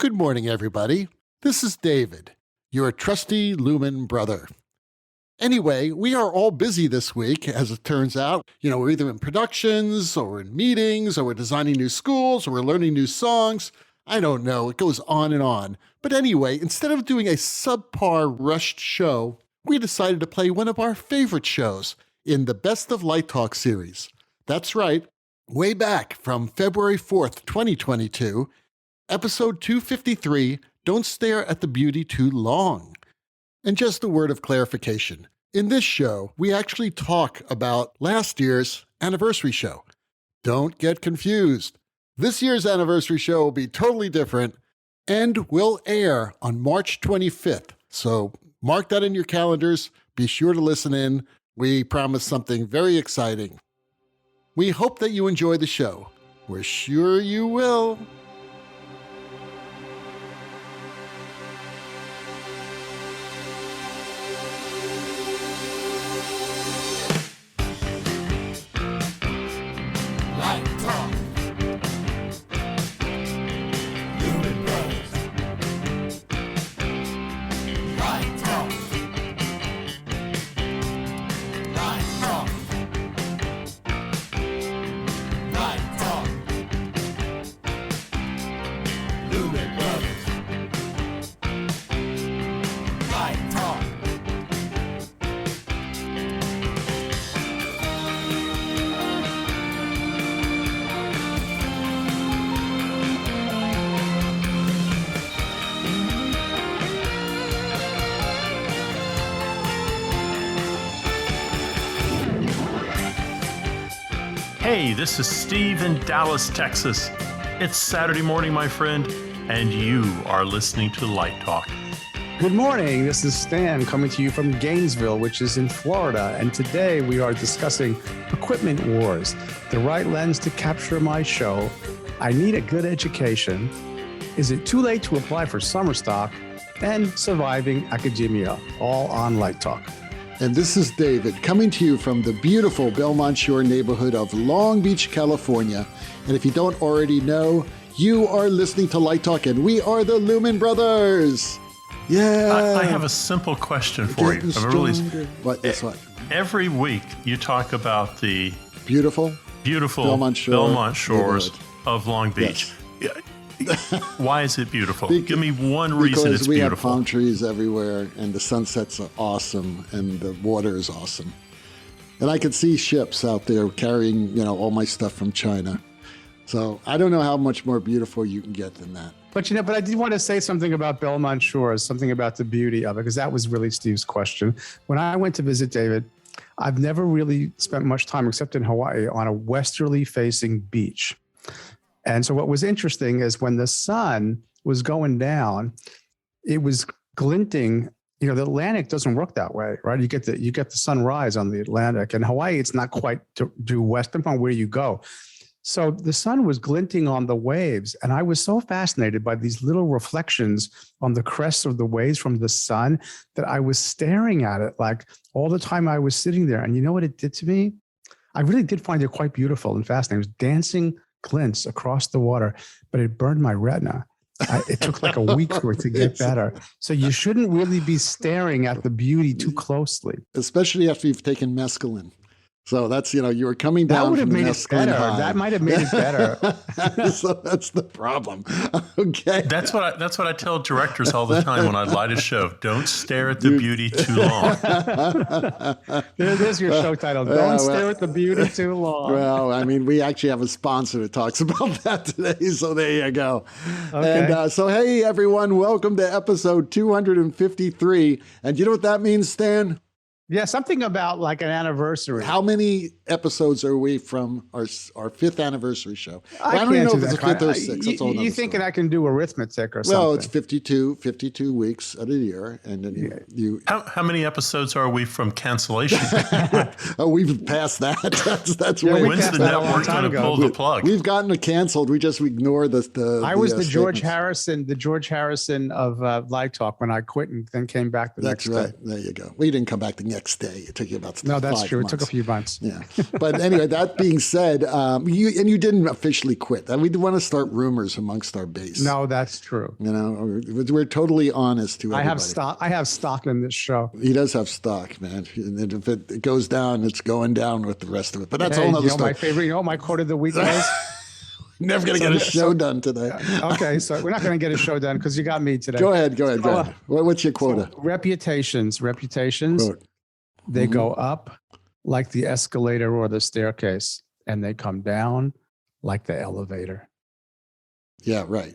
Good morning, everybody. This is David, your trusty Lumen brother. Anyway, we are all busy this week, as it turns out. We're either in productions, or we're in meetings, or we're designing new schools, or we're learning new songs. I don't know, it goes on and on. But anyway, instead of doing a subpar rushed show, we decided to play one of our favorite shows in the Best of Light Talk series. That's right, way back from February 4th, 2022, Episode 253, Don't Stare at the Beauty Too Long. And just a word of clarification. In this show, we actually talk about last year's anniversary show. Don't get confused. This year's anniversary show will be totally different and will air on March 25th. So mark that in your calendars. Be sure to listen in. We promise something very exciting. We hope that you enjoy the show. We're sure you will. Hey, this is Steve in Dallas, Texas. It's Saturday morning, my friend, and you are listening to Light Talk. Good morning. This is Stan coming to you from Gainesville, which is in Florida. And today we are discussing equipment wars, the right lens to capture my show. I need a good education. Is it too late to apply for summer stock? And surviving academia, all on Light Talk. And this is David coming to you from the beautiful Belmont Shore neighborhood of Long Beach, California. And if you don't already know, you are listening to Light Talk, and we are the Lumen Brothers. Yeah. I have a simple question for you. What? Every week you talk about the beautiful Belmont Shores of Long Beach. Yes. Why is it beautiful? Give me one reason it's beautiful. Because we have palm trees everywhere, and the sunsets are awesome, and the water is awesome. And I could see ships out there carrying, all my stuff from China. So I don't know how much more beautiful you can get than that. But I did want to say something about Belmont Shores, something about the beauty of it, because that was really Steve's question. When I went to visit David, I've never really spent much time, except in Hawaii, on a westerly facing beach. And so what was interesting is when the sun was going down, it was glinting. The Atlantic doesn't work that way, right? You get the sunrise on the Atlantic. In Hawaii, it's not quite due west, depending on where you go. So the sun was glinting on the waves, and I was so fascinated by these little reflections on the crests of the waves from the sun that I was staring at it like all the time I was sitting there. And you know what it did to me? I really did find it quite beautiful and fascinating. It was dancing glints across the water, but it burned my retina. It took like a week for it to get better. So you shouldn't really be staring at the beauty too closely. Especially after you've taken mescaline. So that's, you were coming down. That would have made it better. High. That might have made it better. So that's the problem. Okay. That's what I tell directors all the time when I light a show. Don't stare at the beauty too long. There's your show title. Don't stare at the beauty too long. Well, we actually have a sponsor that talks about that today. So there you go. Okay. And so, hey, everyone, welcome to episode 253. And you know what that means, Stan? Yeah, something about like an anniversary. How many episodes are we from our fifth anniversary show? I don't even know if it's that. fifth or sixth. That's all you thinking I can do arithmetic or something? Well, it's 52 weeks of a year. And then you How many episodes are we from cancellation? Oh, we've passed that. That's way. When's the network going to pull the plug? We've gotten it canceled. We just ignore the I was the George Harrison of Light Talk when I quit and then came back the next day. That's right. There you go. We didn't come back the next day. It took you about No, that's 5 true. months. It took a few months. Yeah. But anyway, that being said, you didn't officially quit. We want to start rumors amongst our base. No, that's true. You know, we're totally honest to everybody. I have stock in this show. He does have stock, man. And if it goes down, it's going down with the rest of it. But that's a whole other story. My favorite, my quote of the week was... Never going to get a show done today. Okay, so we're not going to get a show done because you got me today. Go ahead. What's your quota? So reputations. Quote. They go up like the escalator or the staircase, and they come down like the elevator. Yeah, right.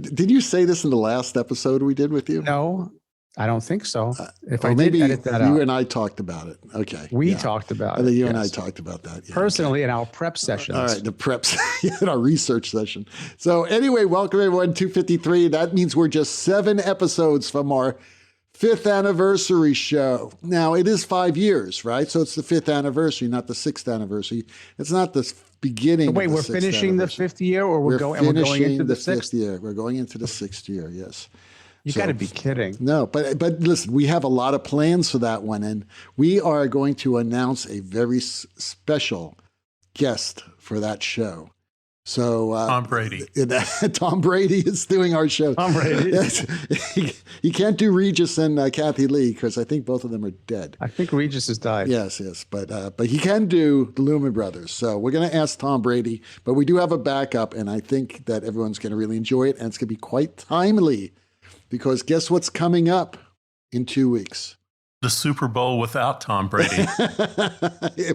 Did you say this in the last episode we did with you? No, I don't think so. If I maybe did edit that out. You and I talked about it. Okay. We talked about it. I think you and I talked about that. Yeah, personally in our prep sessions. All right, the preps in our research session. So anyway, welcome everyone, 253. That means we're just 7 episodes from our 5th anniversary show. Now, it is 5 years, right? So it's the 5th anniversary, not the 6th anniversary. It's not the beginning So wait, of the we're 6th finishing the 5th year, or we're going into the 6th year. We're going into the 6th year, yes. You got to be kidding. No, but listen, we have a lot of plans for that one, and we are going to announce a very special guest for that show. So Tom Brady. Tom Brady is doing our show. Tom Brady. Yes. He can't do Regis and Kathy Lee because I think both of them are dead. I think Regis has died. Yes, but he can do the Lumen Brothers. So we're going to ask Tom Brady, but we do have a backup, and I think that everyone's going to really enjoy it, and it's going to be quite timely. Because guess what's coming up in 2 weeks? The Super Bowl without Tom Brady.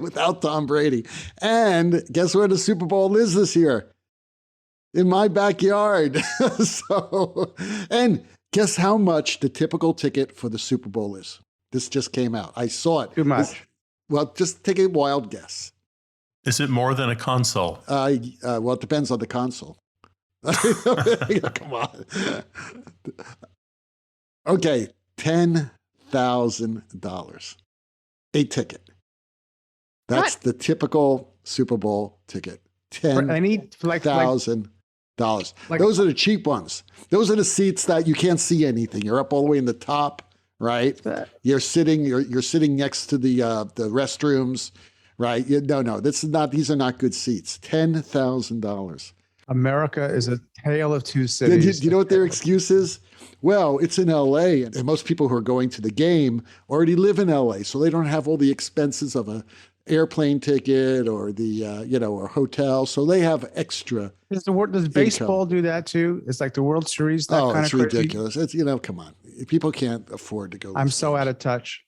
Without Tom Brady. And guess where the Super Bowl is this year? In my backyard. And guess how much the typical ticket for the Super Bowl is? This just came out. I saw it. Too much. Well, just take a wild guess. Is it more than a console? Well, it depends on the console. Come on. Okay, $10,000 a ticket. That's the typical Super Bowl ticket. $10,000. Those are the cheap ones. Those are the seats that you can't see anything. You're up all the way in the top, right? You're sitting next to the restrooms, right? No. These are not good seats. $10,000. America is a tale of two cities. Do you know what their excuse is? Well, it's in LA, and most people who are going to the game already live in LA, so they don't have all the expenses of a airplane ticket or or hotel, so they have extra. Does baseball do that too? It's like the World Series. It's ridiculous. It's come on, people can't afford to go. I'm so out of touch.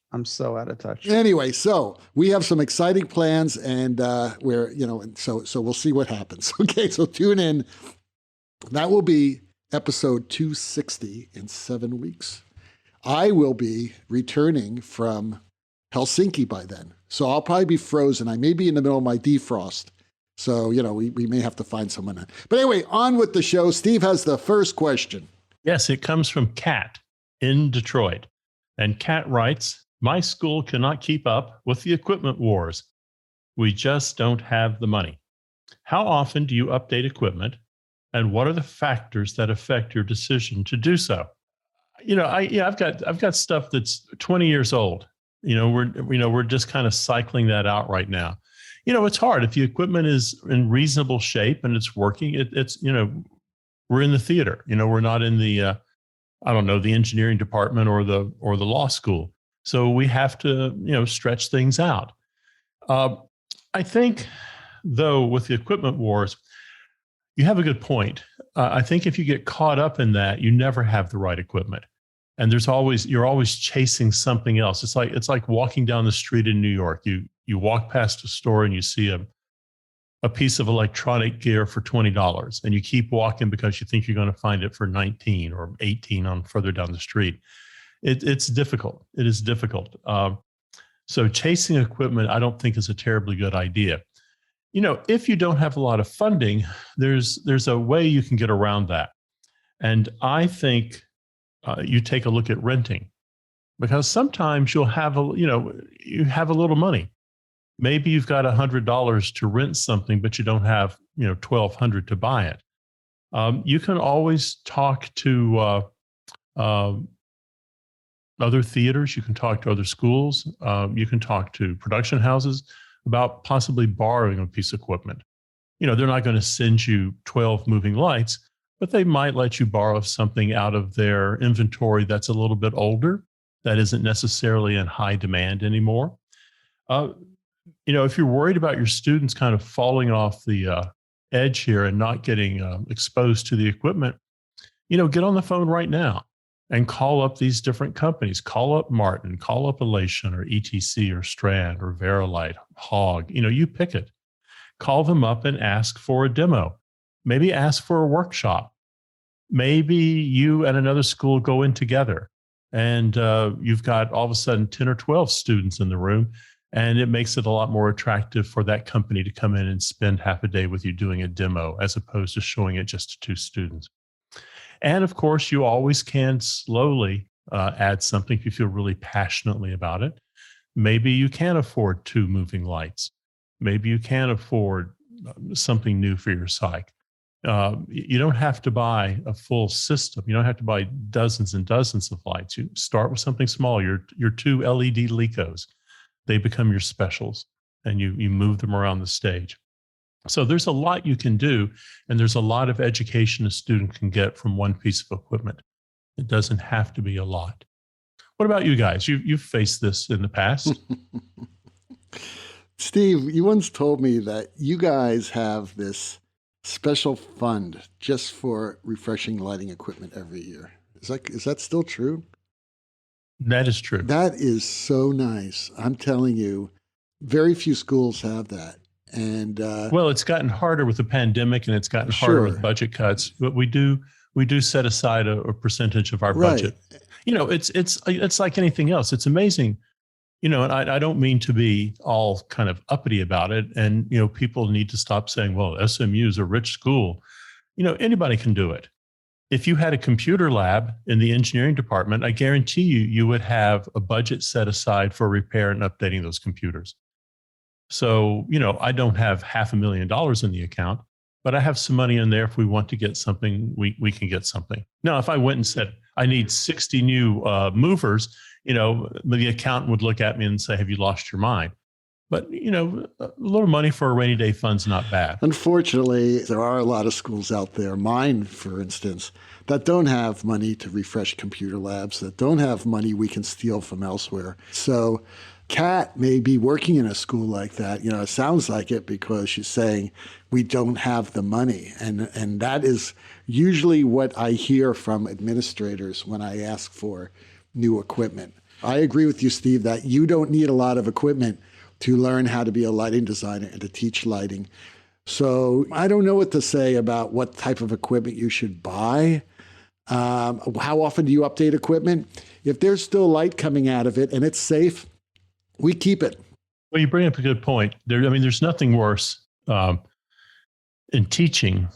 Anyway, so we have some exciting plans, and so we'll see what happens. Okay, so tune in. That will be episode 260 in 7 weeks. I will be returning from Helsinki by then, so I'll probably be frozen. I may be in the middle of my defrost, so we may have to find someone. But anyway, on with the show. Steve has the first question. Yes, it comes from Kat in Detroit, and Kat writes, "My school cannot keep up with the equipment wars. We just don't have the money. How often do you update equipment, and what are the factors that affect your decision to do so?" I've got stuff that's 20 years old. We're just kind of cycling that out right now. It's hard if the equipment is in reasonable shape and it's working. It's we're in the theater. We're not in the the engineering department or the law school. So we have to, stretch things out. I think, though, with the equipment wars, you have a good point. I think if you get caught up in that, you never have the right equipment, and you're always chasing something else. It's like walking down the street in New York. You walk past a store and you see a piece of electronic gear for $20, and you keep walking because you think you're going to find it for $19 or $18 on further down the street. It's difficult. It is difficult. So chasing equipment, I don't think is a terribly good idea. If you don't have a lot of funding, there's a way you can get around that. And I think you take a look at renting, because sometimes you'll have you have a little money. Maybe you've got $100 to rent something, but you don't have $1,200 to buy it. You can always talk to other theaters. You can talk to other schools. You can talk to production houses about possibly borrowing a piece of equipment. They're not going to send you 12 moving lights, but they might let you borrow something out of their inventory that's a little bit older, that isn't necessarily in high demand anymore. If you're worried about your students kind of falling off the edge here and not getting exposed to the equipment, get on the phone right now and call up these different companies. Call up Martin, call up Elation or ETC or Strand or Verilight, Hog. You pick it. Call them up and ask for a demo. Maybe ask for a workshop. Maybe you and another school go in together and you've got all of a sudden 10 or 12 students in the room, and it makes it a lot more attractive for that company to come in and spend half a day with you doing a demo as opposed to showing it just to 2 students. And of course, you always can slowly add something if you feel really passionately about it. Maybe you can afford 2 moving lights. Maybe you can afford something new for your psych. You don't have to buy a full system. You don't have to buy dozens and dozens of lights. You start with something small. Your 2 LED Lecos, they become your specials, and you move them around the stage. So there's a lot you can do, and there's a lot of education a student can get from one piece of equipment. It doesn't have to be a lot. What about you guys? You've faced this in the past. Steve, you once told me that you guys have this special fund just for refreshing lighting equipment every year. Is that still true? That is true. That is so nice. I'm telling you, very few schools have that. And well, it's gotten harder with the pandemic, and it's gotten harder with budget cuts. But we do set aside a percentage of our budget. It's like anything else. It's amazing. And I don't mean to be all kind of uppity about it. And, people need to stop saying, well, SMU is a rich school. Anybody can do it. If you had a computer lab in the engineering department, I guarantee you would have a budget set aside for repair and updating those computers. So, I don't have $500,000 in the account, but I have some money in there. If we want to get something, we can get something. Now, if I went and said, I need 60 new movers, the accountant would look at me and say, have you lost your mind? But, a little money for a rainy day fund's not bad. Unfortunately, there are a lot of schools out there, mine, for instance, that don't have money to refresh computer labs, that don't have money we can steal from elsewhere. So Kat may be working in a school like that. It sounds like it because she's saying we don't have the money. And that is usually what I hear from administrators when I ask for new equipment. I agree with you, Steve, that you don't need a lot of equipment to learn how to be a lighting designer and to teach lighting. So I don't know what to say about what type of equipment you should buy. How often do you update equipment? If there's still light coming out of it and it's safe, we keep it. Well, you bring up a good point. There's nothing worse in teaching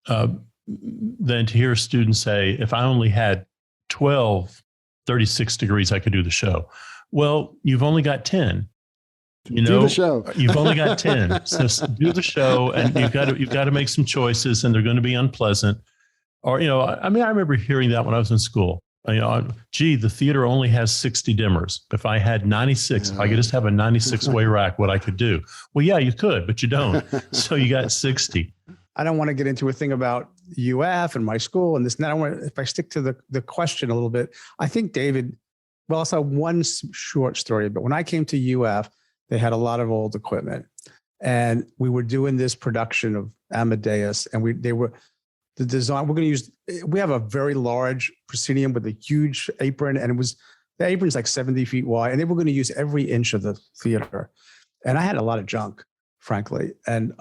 than to hear a student say, if I only had 12 36 degrees, I could do the show. Well, you've only got 10. Do the show. You've only got 10. So do the show, and you've got to make some choices, and they're going to be unpleasant. Or, I remember hearing that when I was in school. The theater only has 60 dimmers. If I had 96, if I could just have a 96-way rack, what I could do. Well, yeah, you could, but you don't. So you got 60. I don't want to get into a thing about UF and my school and this and that. If I stick to the question a little bit, I think David, well, also one short story, but when I came to UF, they had a lot of old equipment, and we were doing this production of Amadeus, and the design, we have a very large proscenium with a huge apron, and the apron's like 70 feet wide, and they were going to use every inch of the theater. And I had a lot of junk, frankly. And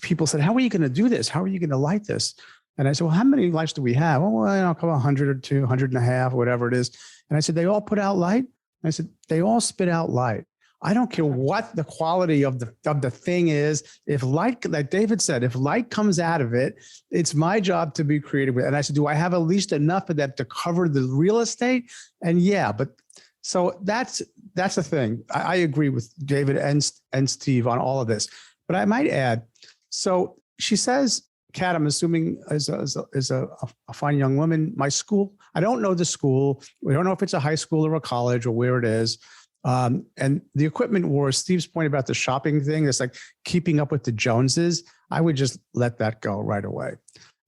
people said, how are you going to do this? How are you going to light this? And I said, well, how many lights do we have? Oh, well, a couple 100 or 200, 100 and a half, whatever it is. And I said, they all put out light? And I said, they all spit out light. I don't care what the quality of the thing is. If light, like David said, if light comes out of it, it's my job to be creative with it. And I said, do I have at least enough of that to cover the real estate? And yeah, but so that's the thing. I agree with David and Steve on all of this. But I might add, so she says Kat, I'm assuming is a fine young woman. My school, I don't know the school. We don't know if it's a high school or a college or where it is. And the equipment wars, Steve's point about the shopping thing, it's like keeping up with the Joneses. I would just let that go right away.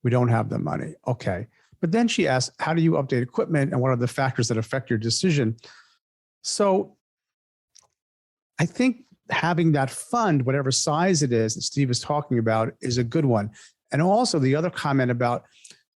We don't have the money. Okay. But then she asked, how do you update equipment and what are the factors that affect your decision? So I think having that fund, whatever size it is that Steve is talking about, is a good one. And also the other comment about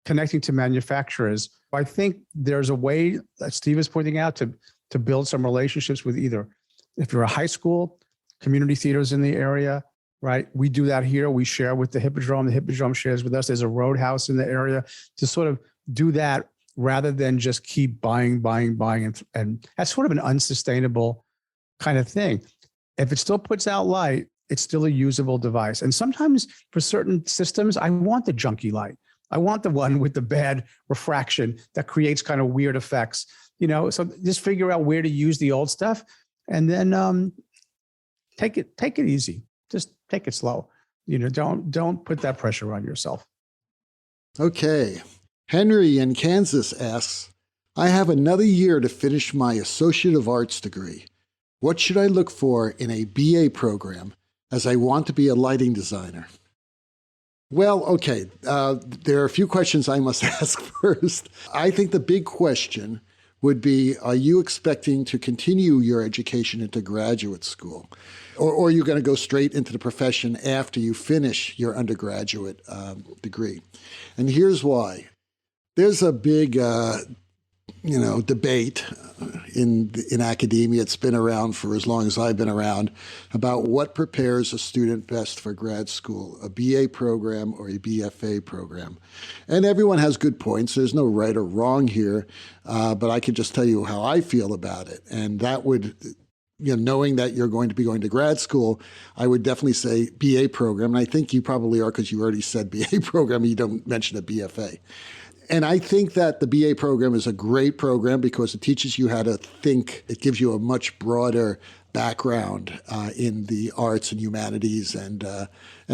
connecting to manufacturers, I think there's a way that Steve is pointing out to build some relationships with either, if you're a high school, community theaters in the area, right? We do that here. We share with the Hippodrome. The Hippodrome shares with us. There's a Roadhouse in the area to sort of do that rather than just keep buying. And that's sort of an unsustainable kind of thing. If it still puts out light, it's still a usable device. And sometimes for certain systems, I want the junky light. I want the one with the bad refraction that creates kind of weird effects, so just figure out where to use the old stuff and then take it easy. Just take it slow. Don't put that pressure on yourself. Okay. Henry in Kansas asks, I have another year to finish my Associate of Arts degree. What should I look for in a BA program as I want to be a lighting designer? Well, okay, there are a few questions I must ask first. I think the big question would be, are you expecting to continue your education into graduate school? Or are you going to go straight into the profession after you finish your undergraduate degree? And here's why. There's a big debate in academia. It's been around for as long as I've been around about what prepares a student best for grad school, a BA program or a BFA program. And everyone has good points. There's no right or wrong here, but I can just tell you how I feel about it. And that would, knowing that you're going to be going to grad school, I would definitely say BA program. And I think you probably are because you already said BA program. You don't mention a BFA. And I think that the BA program is a great program because it teaches you how to think. It gives you a much broader background in the arts and humanities and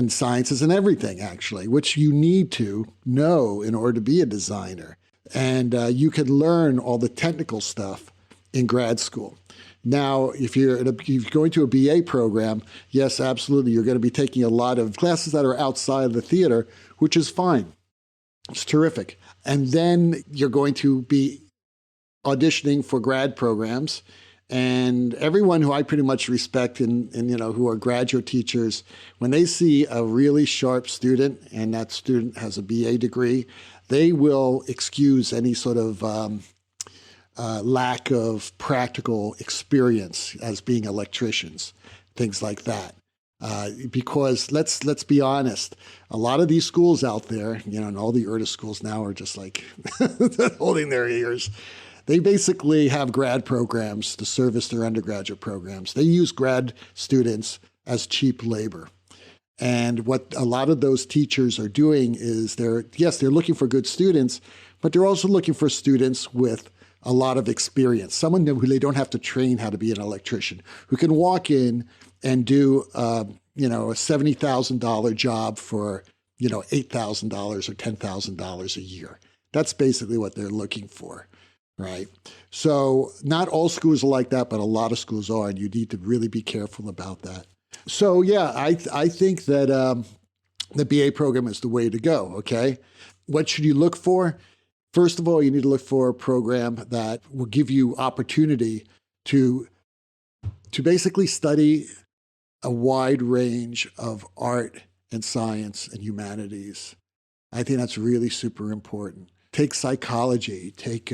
sciences and everything, actually, which you need to know in order to be a designer. And you can learn all the technical stuff in grad school. Now, if you're going to a BA program, yes, absolutely, you're going to be taking a lot of classes that are outside of the theater, which is fine. It's terrific. And then you're going to be auditioning for grad programs. And everyone who I pretty much respect and who are graduate teachers, when they see a really sharp student and that student has a BA degree, they will excuse any sort of lack of practical experience as being electricians, things like that. Because let's be honest, a lot of these schools out there, and all the ERTA schools now are just like holding their ears. They basically have grad programs to service their undergraduate programs. They use grad students as cheap labor. And what a lot of those teachers are doing is they're looking for good students, but they're also looking for students with a lot of experience, someone who they don't have to train how to be an electrician, who can walk in and do a $70,000 job for $8,000 or $10,000 a year. That's basically what they're looking for, right? So not all schools are like that, but a lot of schools are, and you need to really be careful about that. So yeah, I think that the BA program is the way to go. Okay, what should you look for? First of all, you need to look for a program that will give you opportunity to basically study a wide range of art and science and humanities. I think that's really super important. Take psychology, take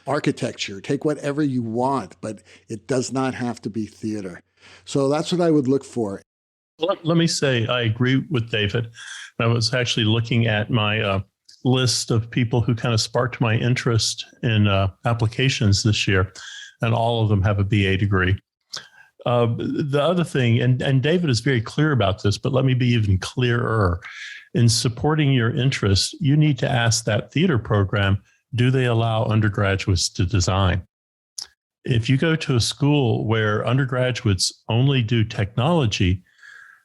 architecture, take whatever you want, but it does not have to be theater. So that's what I would look for. Let me say, I agree with David. I was actually looking at my list of people who kind of sparked my interest in applications this year, and all of them have a BA degree. The other thing, and David is very clear about this, but let me be even clearer. In supporting your interest, you need to ask that theater program, do they allow undergraduates to design? If you go to a school where undergraduates only do technology,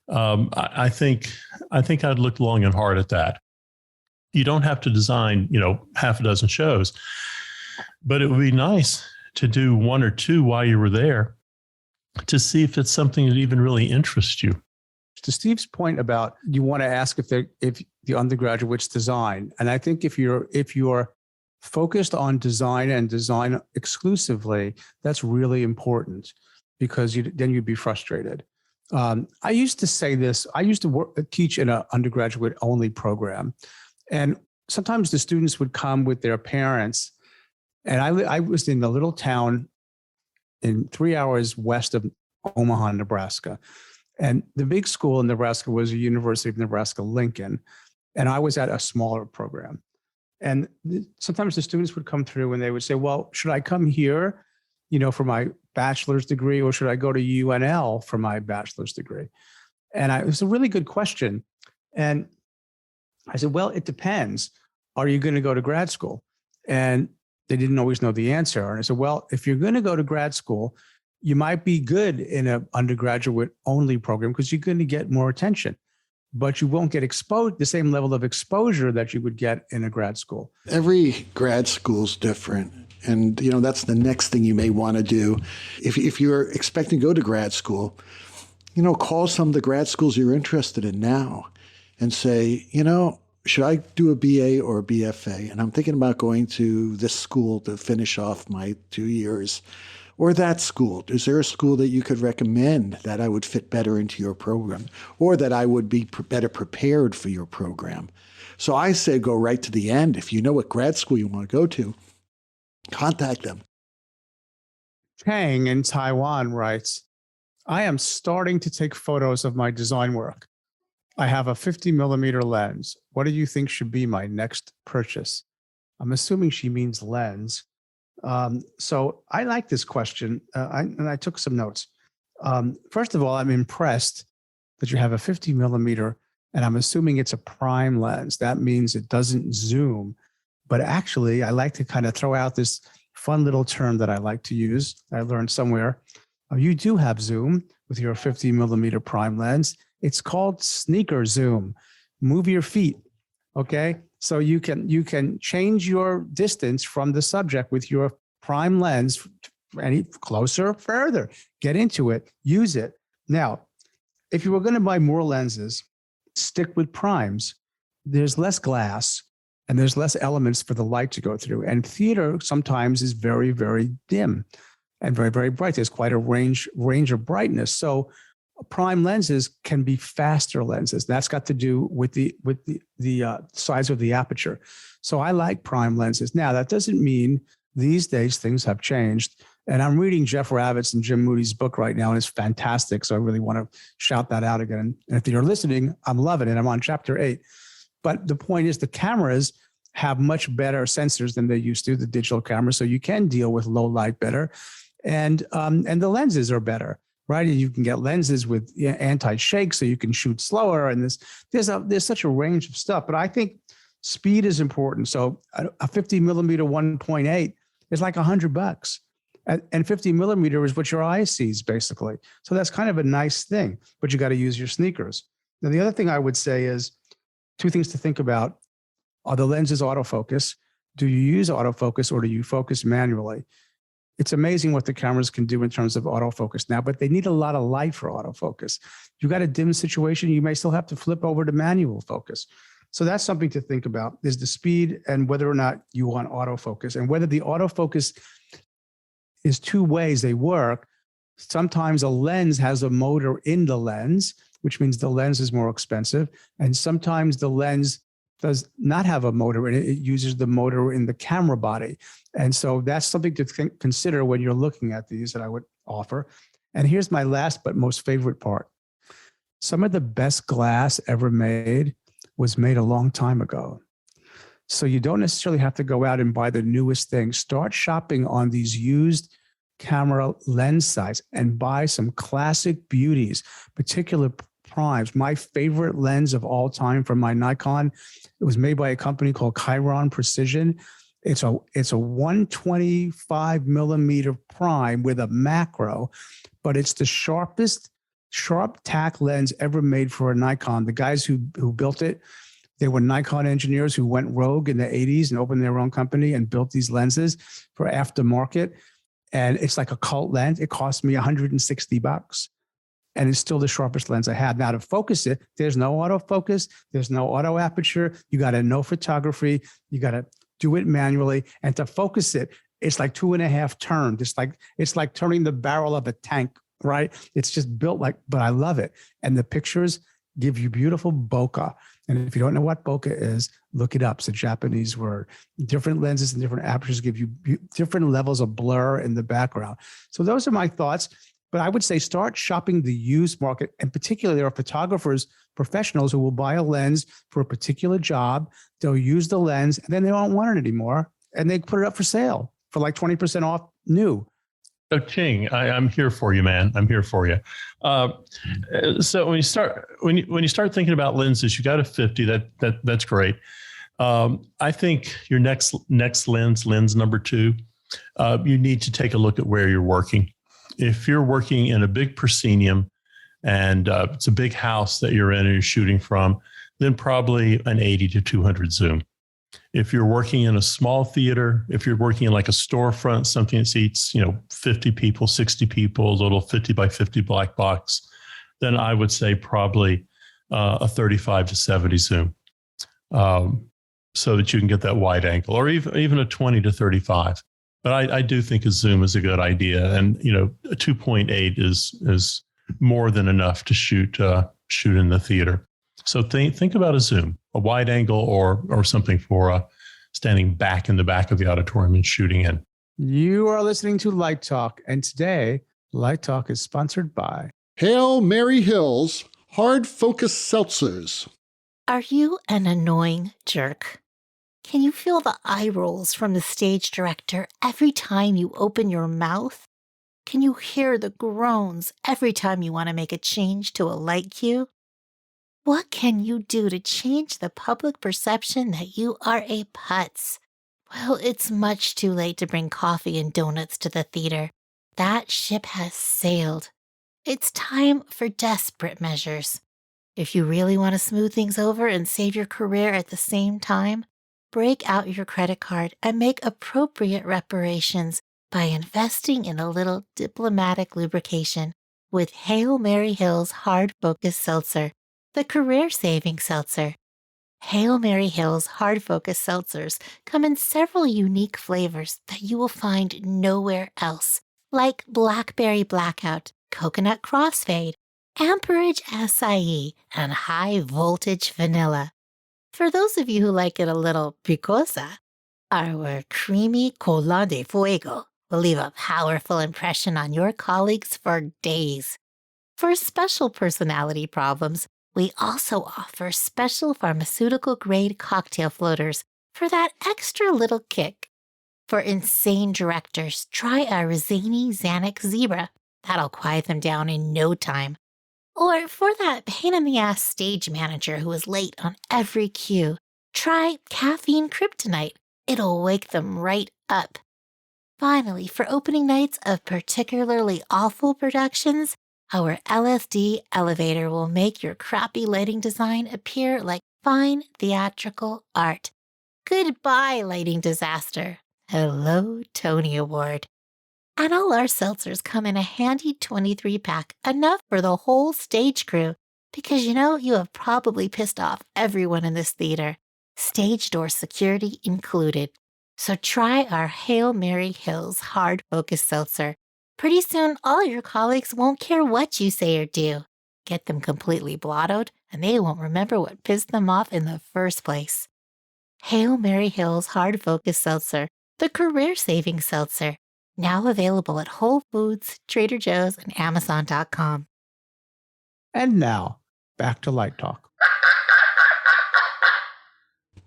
I think I'd look long and hard at that. You don't have to design, half a dozen shows, but it would be nice to do one or two while you were there to see if it's something that even really interests you. To Steve's point about you want to ask if the undergraduates design, and I think if you're focused on design and design exclusively, that's really important because then you'd be frustrated. I used to say this. I used to teach in an undergraduate only program, and sometimes the students would come with their parents. And I was in a little town in 3 hours west of Omaha, Nebraska. And the big school in Nebraska was the University of Nebraska-Lincoln. And I was at a smaller program. And sometimes the students would come through and they would say, well, should I come here, for my bachelor's degree, or should I go to UNL for my bachelor's degree? And it was a really good question. And I said, well, it depends. Are you going to go to grad school? And they didn't always know the answer. And I said, well, if you're going to go to grad school, you might be good in an undergraduate only program because you're going to get more attention, but you won't get exposed the same level of exposure that you would get in a grad school. Every grad school's different. And, that's the next thing you may want to do. If you're expecting to go to grad school, call some of the grad schools you're interested in now and say, should I do a BA or a BFA? And I'm thinking about going to this school to finish off my 2 years. Or that school. Is there a school that you could recommend that I would fit better into your program, or that I would be better prepared for your program? So I say go right to the end. If you know what grad school you want to go to, contact them. Chang in Taiwan writes, I am starting to take photos of my design work. I have a 50 millimeter lens. What do you think should be my next purchase? I'm assuming she means lens. So I like this question, and I took some notes. First of all, I'm impressed that you have a 50 millimeter, and I'm assuming it's a prime lens. That means it doesn't zoom. But actually, I like to kind of throw out this fun little term that I like to use. I learned somewhere. You do have zoom with your 50 millimeter prime lens. It's called sneaker zoom. Move your feet. Okay. So you can change your distance from the subject with your prime lens any closer, further. Get into it, use it. Now, if you were going to buy more lenses, stick with primes. There's less glass and there's less elements for the light to go through. And theater sometimes is very, very dim and very, very bright. There's quite a range of brightness. So prime lenses can be faster lenses. That's got to do with the size of the aperture. So I like prime lenses. Now, that doesn't mean these days things have changed. And I'm reading Jeff Ravitz and Jim Moody's book right now, and it's fantastic. So I really want to shout that out again. And if you're listening, I'm loving it. I'm on chapter 8. But the point is the cameras have much better sensors than they used to, the digital cameras. So you can deal with low light better. And the lenses are better, right? And you can get lenses with anti-shake, so you can shoot slower. And there's such a range of stuff. But I think speed is important. So a 50 millimeter 1.8 is like $100. And 50 millimeter is what your eye sees, basically. So that's kind of a nice thing, but you got to use your sneakers. Now, the other thing I would say is two things to think about. Are the lenses autofocus? Do you use autofocus or do you focus manually? It's amazing what the cameras can do in terms of autofocus now, but they need a lot of light for autofocus. You got a dim situation, you may still have to flip over to manual focus. So that's something to think about, is the speed and whether or not you want autofocus, and whether the autofocus is two ways they work. Sometimes a lens has a motor in the lens, which means the lens is more expensive. And sometimes the lens does not have a motor in it. It uses the motor in the camera body. And so that's something to consider when you're looking at these that I would offer. And here's my last but most favorite part. Some of the best glass ever made was made a long time ago. So you don't necessarily have to go out and buy the newest thing. Start shopping on these used camera lens sites and buy some classic beauties, particular primes. My favorite lens of all time from my Nikon, it was made by a company called Chiron Precision. It's a 125 millimeter prime with a macro, but it's the sharp tack lens ever made for a Nikon. The guys who built it They were Nikon engineers who went rogue in the 80s and opened their own company and built these lenses for aftermarket. And it's like a cult lens. It cost me $160. And it's still the sharpest lens I had. Now to focus it, there's no autofocus, there's no auto aperture. You got to know photography. You got to do it manually. And to focus it, it's like 2.5 turns. It's like turning the barrel of a tank, right? It's just built like, but I love it. And the pictures give you beautiful bokeh. And if you don't know what bokeh is, look it up. It's a Japanese word. Different lenses and different apertures give you different levels of blur in the background. So those are my thoughts. But I would say start shopping the used market. And particularly, there are photographers, professionals who will buy a lens for a particular job. They'll use the lens and then they don't want it anymore. And they put it up for sale for like 20% off new. So Ching, I'm here for you, man. I'm here for you. So when you start thinking about lenses, you got a 50. That's great. I think your next lens number 2, you need to take a look at where you're working. If you're working in a big proscenium and it's a big house that you're in and you're shooting from, then probably an 80 to 200 zoom. If you're working in a small theater, if you're working in like a storefront, something that seats, 50 people, 60 people, a little 50 by 50 black box, then I would say probably a 35 to 70 zoom, so that you can get that wide angle, or even a 20 to 35. But I do think a zoom is a good idea, and a 2.8 is more than enough to shoot in the theater. So think about a zoom, a wide angle, or something for standing back in the back of the auditorium and shooting in. You are listening to Light Talk, and today Light Talk is sponsored by Hail Mary Hills Hard Focus Seltzers. Are you an annoying jerk? Can you feel the eye rolls from the stage director every time you open your mouth? Can you hear the groans every time you want to make a change to a light cue? What can you do to change the public perception that you are a putz? Well, it's much too late to bring coffee and donuts to the theater. That ship has sailed. It's time for desperate measures. If you really want to smooth things over and save your career at the same time, break out your credit card and make appropriate reparations by investing in a little diplomatic lubrication with Hail Mary Hills Hard Focus Seltzer, the career-saving seltzer. Hail Mary Hills Hard Focus Seltzers come in several unique flavors that you will find nowhere else, like Blackberry Blackout, Coconut Crossfade, Amperage Acai, and High Voltage Vanilla. For those of you who like it a little picosa, our creamy Cola de Fuego will leave a powerful impression on your colleagues for days. For special personality problems, we also offer special pharmaceutical-grade cocktail floaters for that extra little kick. For insane directors, try our zany Xanax Zebra. That'll quiet them down in no time. Or for that pain-in-the-ass stage manager who is late on every cue, try Caffeine Kryptonite. It'll wake them right up. Finally, for opening nights of particularly awful productions, our LSD elevator will make your crappy lighting design appear like fine theatrical art. Goodbye, lighting disaster. Hello, Tony Award. And all our seltzers come in a handy 23-pack, enough for the whole stage crew, because you have probably pissed off everyone in this theater, stage door security included. So try our Hail Mary Hills Hard Focus Seltzer. Pretty soon, all your colleagues won't care what you say or do. Get them completely blottoed, and they won't remember what pissed them off in the first place. Hail Mary Hills Hard Focus Seltzer, the career-saving seltzer. Now available at Whole Foods, Trader Joe's, and Amazon.com. And now, back to Light Talk.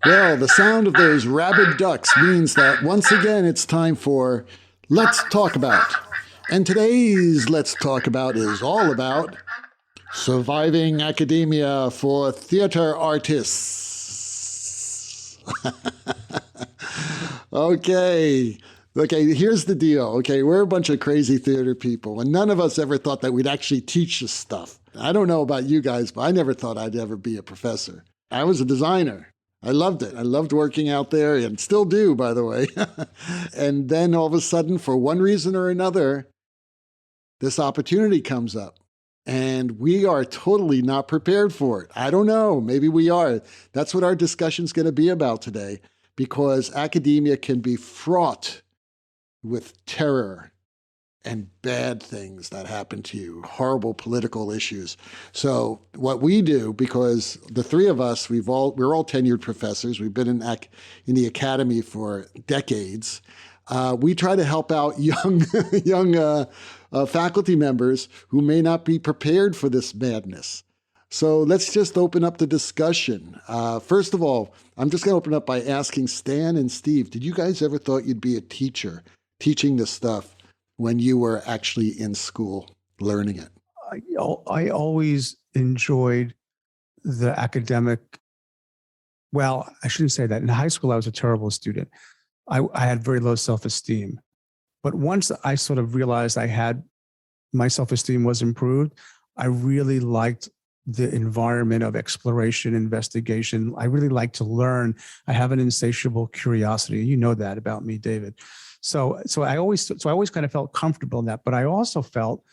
Well, the sound of those rabid ducks means that once again it's time for Let's Talk About. And today's Let's Talk About is all about surviving academia for theater artists. Okay, here's the deal. Okay, we're a bunch of crazy theater people, and none of us ever thought that we'd actually teach this stuff. I don't know about you guys, but I never thought I'd ever be a professor. I was a designer. I loved it. I loved working out there and still do, by the way. And then all of a sudden, for one reason or another, this opportunity comes up. And we are totally not prepared for it. I don't know. Maybe we are. That's what our discussion is going to be about today, because academia can be fraught with terror and bad things that happen to you, horrible political issues. So what we do, because the three of us, we're all tenured professors. We've been in the academy for decades. We try to help out young faculty members who may not be prepared for this madness. So let's just open up the discussion. First of all, I'm just going to open up by asking Stan and Steve, did you guys ever thought you'd be a teacher teaching this stuff when you were actually in school learning it? I always enjoyed the academic. Well, I shouldn't say that. In high school, I was a terrible student. I had very low self-esteem. But once I sort of realized my self-esteem was improved, I really liked the environment of exploration, investigation. I really like to learn. I have an insatiable curiosity. You know that about me, David. So I always kind of felt comfortable in that. But I also felt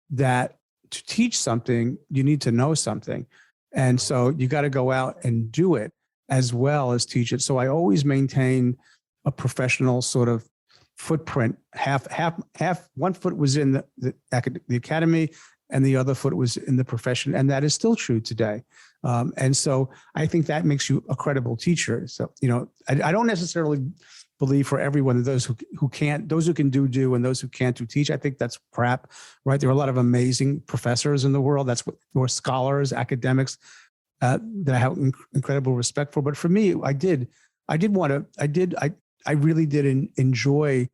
that to teach something, you need to know something. And so you got to go out and do it as well as teach it. So I always maintain a professional sort of footprint. Half. One foot was in the academy, and the other foot was in the profession, and that is still true today. And so I think that makes you a credible teacher. So I don't necessarily believe for everyone, those who can't, those who can do, and those who can't do teach. I think that's crap, right? There are a lot of amazing professors in the world. That's what, or scholars, academics that I have incredible respect for. But for me, I really did enjoy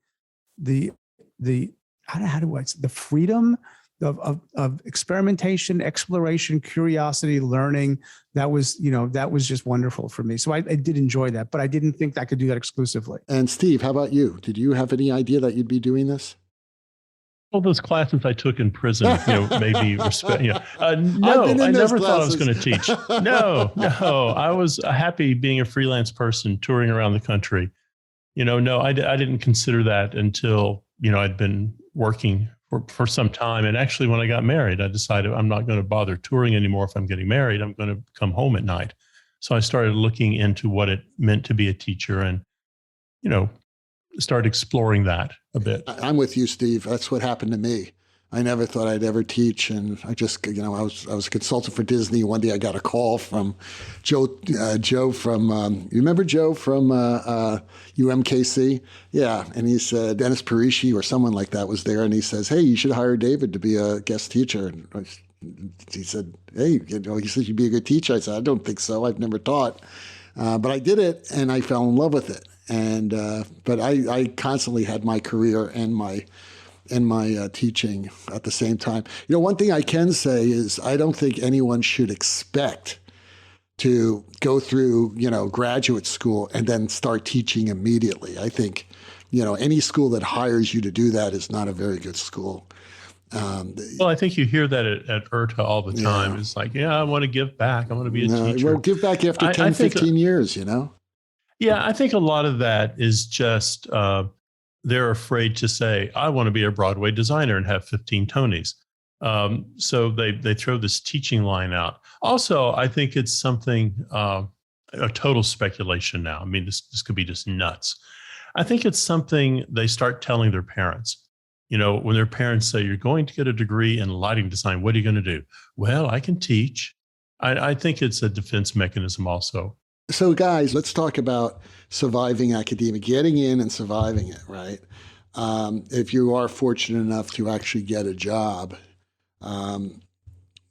the freedom of experimentation, exploration, curiosity, learning. That was just wonderful for me. So I did enjoy that, but I didn't think I could do that exclusively. And Steve, how about you? Did you have any idea that you'd be doing this? All those classes I took in prison, maybe respect. No, I never thought I was going to teach. No, I was happy being a freelance person touring around the country. No, I didn't consider that until, I'd been working for some time. And actually, when I got married, I decided I'm not going to bother touring anymore. If I'm getting married, I'm going to come home at night. So I started looking into what it meant to be a teacher and, started exploring that a bit. I'm with you, Steve. That's what happened to me. I never thought I'd ever teach. And I just, I was a consultant for Disney. One day I got a call from Joe from, you remember Joe from UMKC? Yeah. And he said, Dennis Parisi or someone like that was there. And he says, hey, you should hire David to be a guest teacher. And he said, hey, he said, you'd be a good teacher. I said, I don't think so. I've never taught. But I did it and I fell in love with it. And, but I constantly had my career and my teaching at the same time. One thing I can say is I don't think anyone should expect to go through, graduate school and then start teaching immediately. I think, any school that hires you to do that is not a very good school. Well, I think you hear that at IRTA all the time. Yeah. It's like, I want to give back. I want to be a teacher. Well, give back after 10, 15 years, Yeah, I think a lot of that is just they're afraid to say, I want to be a Broadway designer and have 15 Tonys. So they throw this teaching line out. Also, I think it's something, a total speculation now. I mean, this could be just nuts. I think it's something they start telling their parents. When their parents say, you're going to get a degree in lighting design, what are you going to do? Well, I can teach. I think it's a defense mechanism also. So guys, let's talk about surviving academia, getting in and surviving it, right? If you are fortunate enough to actually get a job,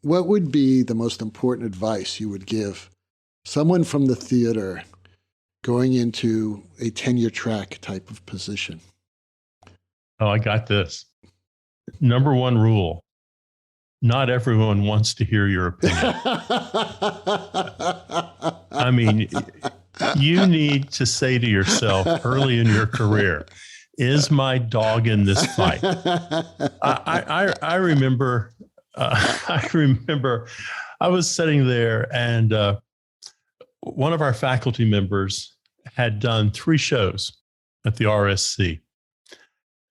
what would be the most important advice you would give someone from the theater going into a tenure track type of position? Oh, I got this. Number one rule. Not everyone wants to hear your opinion. I mean, you need to say to yourself early in your career, is my dog in this fight? I remember I was sitting there and one of our faculty members had done 3 shows at the RSC.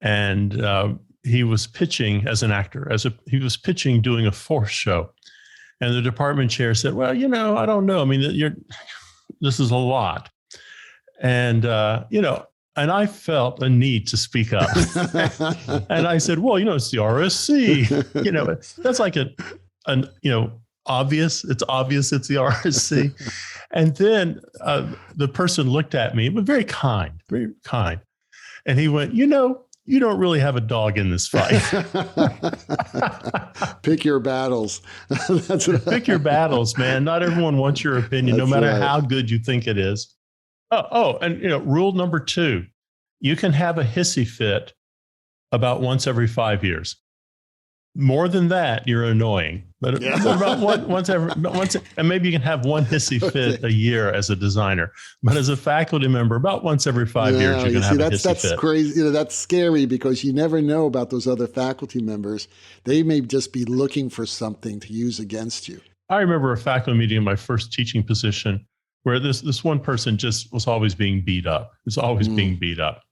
And he was pitching as an actor, he was pitching doing a 4th show. And the department chair said, well, I don't know. I mean, this is a lot. And, and I felt a need to speak up. And I said, well, it's the RSC. That's like obvious. It's obvious it's the RSC. And then the person looked at me, but very kind. And he went, you don't really have a dog in this fight. Pick your battles. Pick your battles, man. Not everyone wants your opinion, no matter how good you think it is. And rule number 2, you can have a hissy fit about once every 5 years. More than that, you're annoying. But about once, and maybe you can have one hissy fit a year as a designer. But as a faculty member, about once every 5 years, you can have a hissy fit. That's crazy. That's scary because you never know about those other faculty members. They may just be looking for something to use against you. I remember a faculty meeting in my first teaching position where this one person just was always being beat up. Was always being beat up.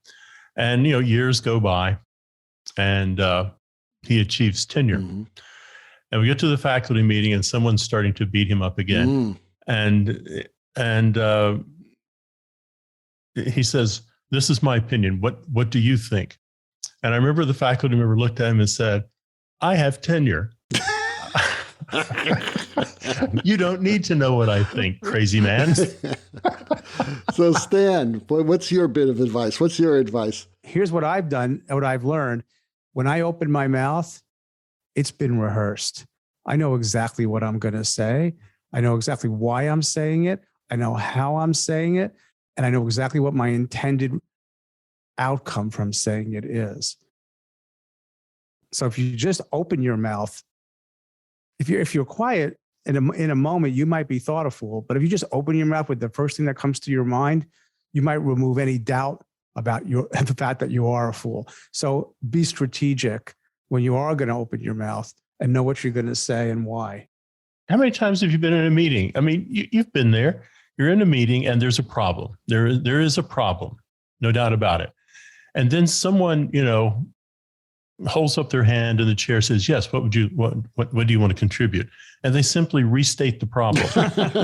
And, years go by and he achieves tenure. Mm-hmm. And we get to the faculty meeting and someone's starting to beat him up again. And he says, this is my opinion. What do you think? And I remember the faculty member looked at him and said, I have tenure. You don't need to know what I think, crazy man. So Stan, what's your bit of advice? What's your advice? Here's what I've done, what I've learned. When I open my mouth, it's been rehearsed. I know exactly what I'm going to say. I know exactly why I'm saying it. I know how I'm saying it. And I know exactly what my intended outcome from saying it is. So if you just open your mouth, if you're quiet in a moment, you might be thought a fool. But if you just open your mouth with the first thing that comes to your mind, you might remove any doubt about the fact that you are a fool. So be strategic when you are going to open your mouth and know what you're going to say and why. How many times have you been in a meeting? I mean, you've been there. You're in a meeting and there's a problem. There is a problem, no doubt about it. And then someone, holds up their hand and the chair says, yes, what do you want to contribute? And they simply restate the problem.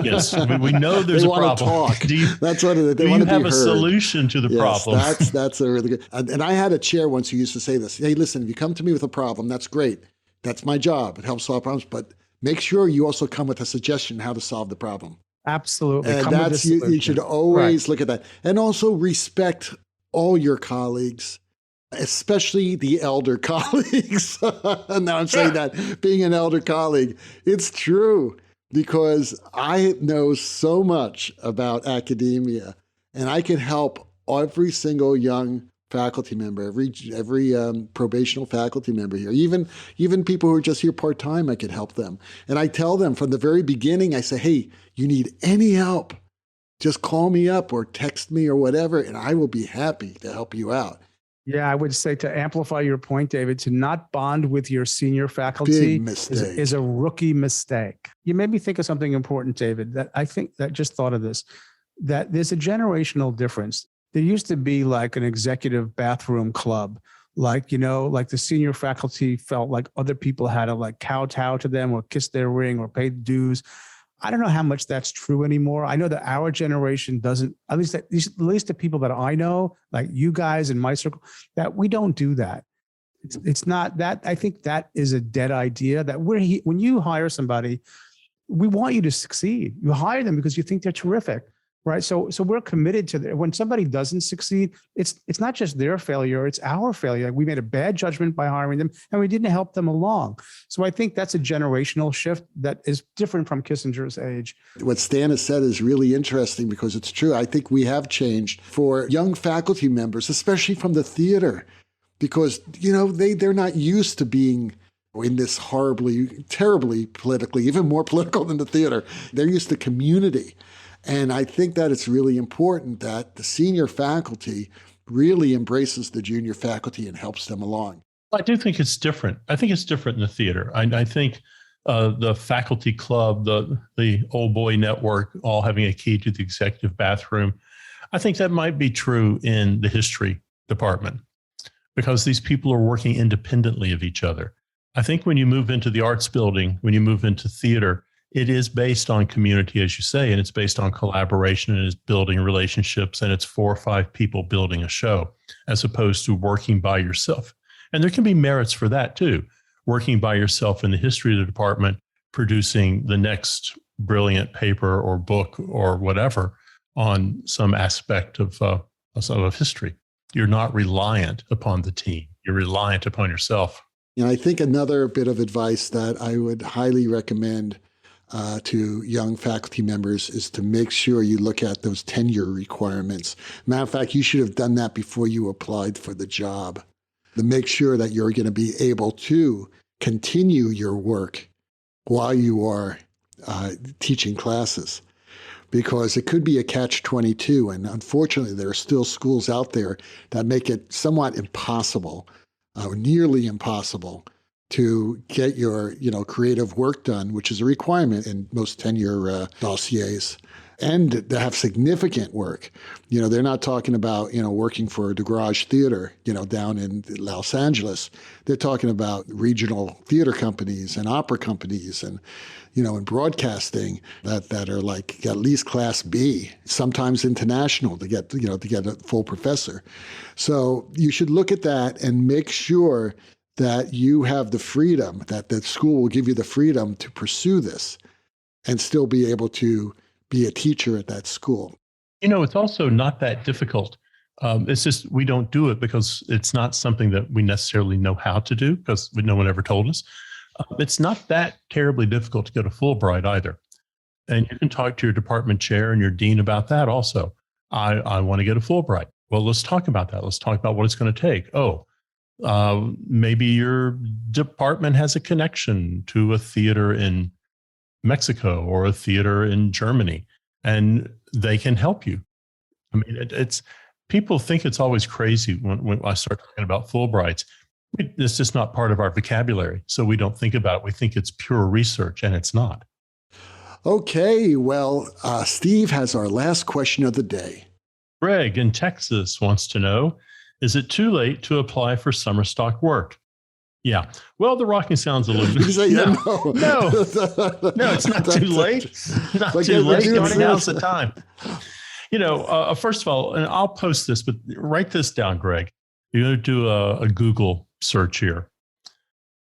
Yes, we know there's a problem. Talk. That's what they do. Want you to have be a heard. Solution to the problem? That's a really good. And I had a chair once who used to say this. Hey, listen, if you come to me with a problem, that's great. That's my job. It helps solve problems. But make sure you also come with a suggestion how to solve the problem. Absolutely. And that's you should always look at that. And also respect all your colleagues, especially the elder colleagues. And now I'm saying that being an elder colleague, it's true because I know so much about academia and I can help every single young faculty member, every probational faculty member here, even people who are just here part-time, I can help them. And I tell them from the very beginning, I say, hey, you need any help, just call me up or text me or whatever, and I will be happy to help you out. Yeah, I would say to amplify your point, David, to not bond with your senior faculty is a rookie mistake. You made me think of something important, David, that I think that just thought of this, that there's a generational difference. There used to be like an executive bathroom club, like the senior faculty felt like other people had to like kowtow to them or kiss their ring or pay dues. I don't know how much that's true anymore. I know that our generation doesn't, at least the people that I know, like you guys in my circle, that we don't do that. It's not that. I think that is a dead idea that when you hire somebody, we want you to succeed. You hire them because you think they're terrific, right? So we're committed to that. When somebody doesn't succeed, it's not just their failure, it's our failure. We made a bad judgment by hiring them and we didn't help them along. So I think that's a generational shift that is different from Kissinger's age. What Stan has said is really interesting because it's true. I think we have changed for young faculty members, especially from the theater, because, they're not used to being in this terribly politically, even more political than the theater. They're used to community. And I think that it's really important that the senior faculty really embraces the junior faculty and helps them along. I do think it's different. I think it's different in the theater. I think the faculty club, the old boy network, all having a key to the executive bathroom. I think that might be true in the history department because these people are working independently of each other. I think when you move into the arts building, when you move into theater, it is based on community, as you say, and it's based on collaboration and it's building relationships, and it's 4 or 5 people building a show as opposed to working by yourself. And there can be merits for that too. Working by yourself in the history of the department, producing the next brilliant paper or book or whatever on some aspect of history. You're not reliant upon the team. You're reliant upon yourself. And I think another bit of advice that I would highly recommend to young faculty members is to make sure you look at those tenure requirements. Matter of fact, you should have done that before you applied for the job. To make sure that you're going to be able to continue your work while you are teaching classes. Because it could be a catch-22. And unfortunately, there are still schools out there that make it somewhat impossible, nearly impossible, to get your creative work done, which is a requirement in most tenure dossiers, and to have significant work. They're not talking about, working for the Garage Theater, down in Los Angeles. They're talking about regional theater companies and opera companies and, and broadcasting that are like at least Class B, sometimes international to get a full professor. So you should look at that and make sure that you have the freedom, that the school will give you the freedom to pursue this and still be able to be a teacher at that school. It's also not that difficult. It's just we don't do it because it's not something that we necessarily know how to do because no one ever told us. It's not that terribly difficult to go to Fulbright either. And you can talk to your department chair and your dean about that also. I want to get a Fulbright. Well, let's talk about that. Let's talk about what it's going to take. Maybe your department has a connection to a theater in Mexico or a theater in Germany, and they can help you. I mean, it's people think it's always crazy when I start talking about Fulbrights. It's just not part of our vocabulary, so we don't think about it. We think it's pure research, and it's not. Okay, well, Steve has our last question of the day. Greg in Texas wants to know, is it too late to apply for summer stock work? Yeah. Well, the rocking sounds a little bit. No, it's not too late. Not too late. Now's the time. First of all, and I'll post this, but write this down, Greg. You're going to do a Google search here.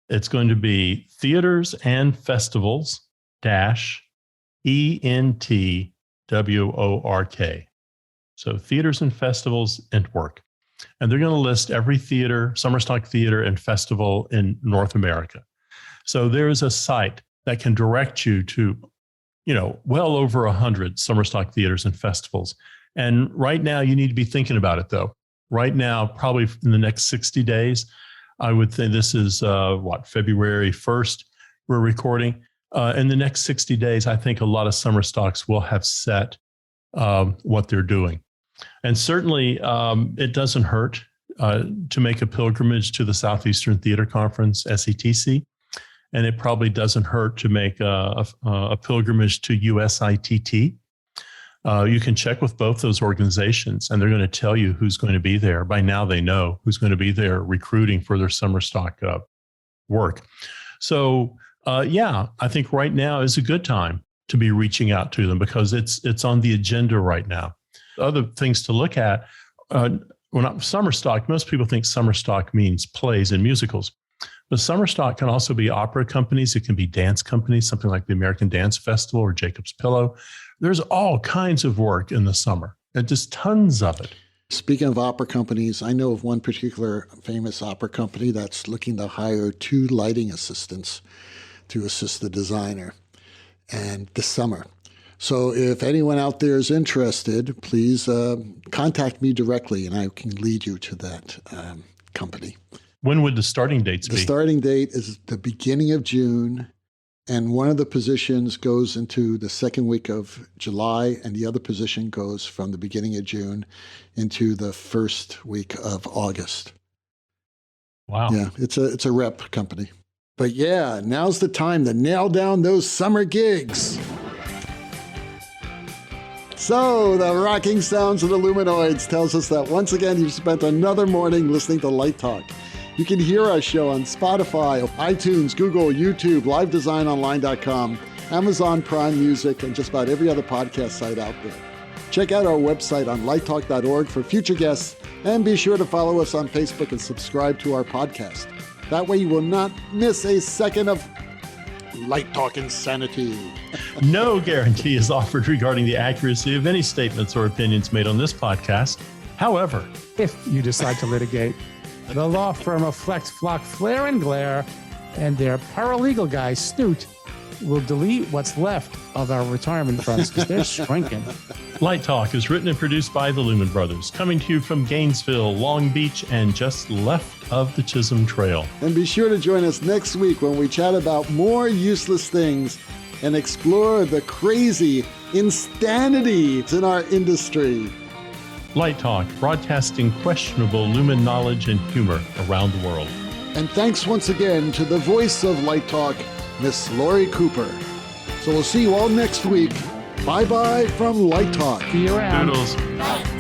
It's going to be theaters and festivals ENTWORK. So theaters and festivals and work. And they're going to list every theater, summer stock theater and festival in North America. So there's a site that can direct you to, well over 100 summer stock theaters and festivals. And right now you need to be thinking about it though. Right now, probably in the next 60 days, I would think this is February 1st, we're recording. In the next 60 days, I think a lot of summer stocks will have set what they're doing. And certainly it doesn't hurt to make a pilgrimage to the Southeastern Theater Conference, SETC. And it probably doesn't hurt to make a pilgrimage to USITT. You can check with both those organizations and they're going to tell you who's going to be there. By now they know who's going to be there recruiting for their summer stock work. So I think right now is a good time to be reaching out to them because it's on the agenda right now. Other things to look at, summer stock, most people think summer stock means plays and musicals. But summer stock can also be opera companies. It can be dance companies, something like the American Dance Festival or Jacob's Pillow. There's all kinds of work in the summer, and just tons of it. Speaking of opera companies, I know of one particular famous opera company that's looking to hire 2 lighting assistants to assist the designer and this summer. So if anyone out there is interested, please contact me directly and I can lead you to that company. When would the starting dates be? The starting date is the beginning of June, and one of the positions goes into the second week of July, and the other position goes from the beginning of June into the first week of August. Wow. Yeah, it's a rep company. But yeah, now's the time to nail down those summer gigs. So, the rocking sounds of the Luminoids tells us that once again you've spent another morning listening to Light Talk. You can hear our show on Spotify, iTunes, Google, YouTube, livedesignonline.com, Amazon Prime Music, and just about every other podcast site out there. Check out our website on lighttalk.org for future guests, and be sure to follow us on Facebook and subscribe to our podcast. That way you will not miss a second of Light Talk insanity. No guarantee is offered regarding the accuracy of any statements or opinions made on this podcast. However, If you decide to litigate, the law firm of Flex, Flock, Flare, and Glare and their paralegal guy, Snoot, will delete what's left of our retirement funds because they're shrinking. Light Talk is written and produced by the Lumen Brothers, coming to you from Gainesville, Long Beach, and just left of the Chisholm Trail. And be sure to join us next week when we chat about more useless things and explore the crazy insanity in our industry. Light Talk, broadcasting questionable Lumen knowledge and humor around the world. And thanks once again to the voice of Light Talk, Miss Lori Cooper. So we'll see you all next week. Bye-bye from Light Talk. See you around. Doodles.